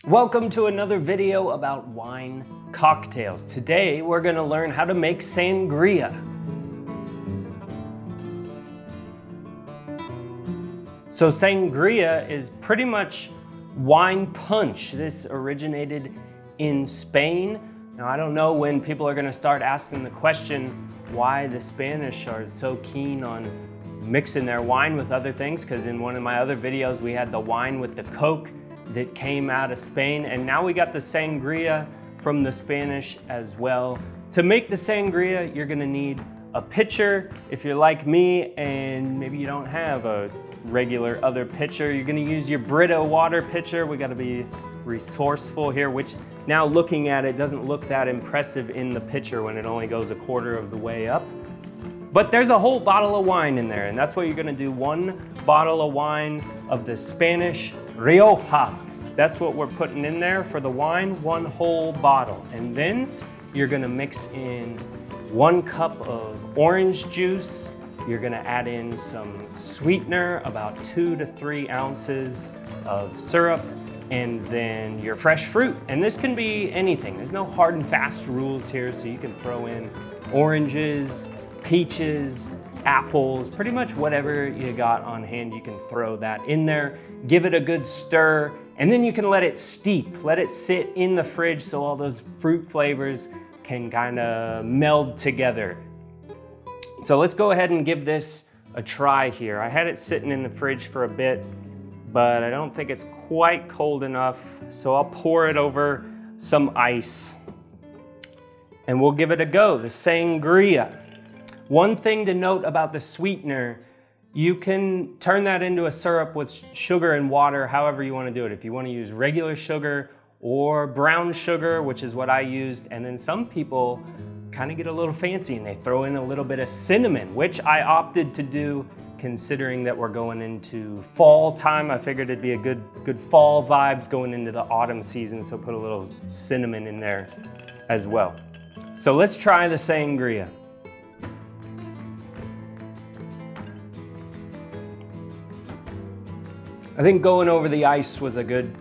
Welcome to another video about wine cocktails. Today we're going to learn how to make sangria. So sangria is pretty much wine punch. This originated in Spain. Now I don't know when people are going to start asking the question why the Spanish are so keen on mixing their wine with other things, because in one of my other videos we had the wine with the Coke that came out of Spain, and now we got the sangria from the Spanish as well. To make the sangria, you're gonna need a pitcher. If you're like me and maybe you don't have a regular other pitcher, you're gonna use your Brita water pitcher. We gotta be resourceful here, which now looking at it doesn't look that impressive in the pitcher when it only goes a quarter of the way up. But there's a whole bottle of wine in there, and that's what you're gonna do. 1 bottle of wine of the Spanish Rioja. That's what we're putting in there for the wine, 1 whole bottle. And then you're gonna mix in 1 cup of orange juice. You're gonna add in some sweetener, about 2 to 3 ounces of syrup, and then your fresh fruit. And this can be anything. There's no hard and fast rules here, so you can throw in oranges, peaches, apples, pretty much whatever you got on hand, you can throw that in there. Give it a good stir, and then you can let it steep. Let it sit in the fridge so all those fruit flavors can kind of meld together. So let's go ahead and give this a try here. I had it sitting in the fridge for a bit, but I don't think it's quite cold enough, so I'll pour it over some ice and we'll give it a go. The sangria. One thing to note about the sweetener, you can turn that into a syrup with sugar and water, however you want to do it. If you want to use regular sugar or brown sugar, which is what I used, and then some people kind of get a little fancy and they throw in a little bit of cinnamon, which I opted to do considering that we're going into fall time. I figured it'd be a good fall vibes going into the autumn season, so put a little cinnamon in there as well. So let's try the sangria. I think going over the ice was a good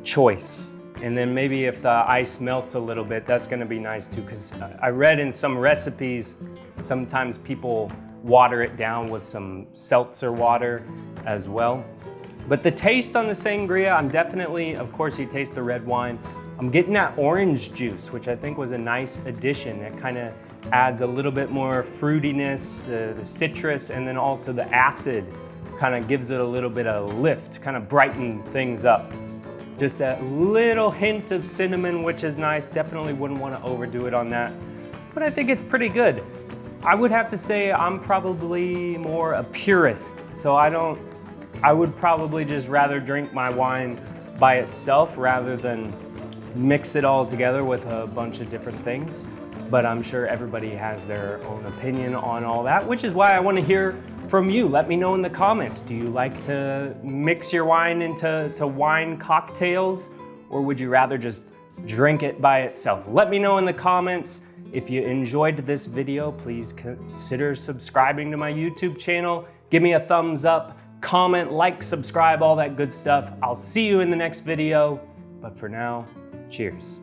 choice. And then maybe if the ice melts a little bit, that's gonna be nice too, because I read in some recipes, sometimes people water it down with some seltzer water as well. But the taste on the sangria, I'm definitely, of course you taste the red wine, I'm getting that orange juice, which I think was a nice addition. It kind of adds a little bit more fruitiness, the citrus, and then also the acid kind of gives it a little bit of lift, kind of brighten things up. Just a little hint of cinnamon, which is nice. Definitely wouldn't want to overdo it on that, but I think it's pretty good. I would have to say I'm probably more a purist, so I would probably just rather drink my wine by itself rather than mix it all together with a bunch of different things. But I'm sure everybody has their own opinion on all that, which is why I want to hear from you. Let me know in the comments. Do you like to mix your wine into wine cocktails, or would you rather just drink it by itself? Let me know in the comments. If you enjoyed this video, please consider subscribing to my YouTube channel. Give me a thumbs up, comment, like, subscribe, all that good stuff. I'll see you in the next video. But for now, cheers.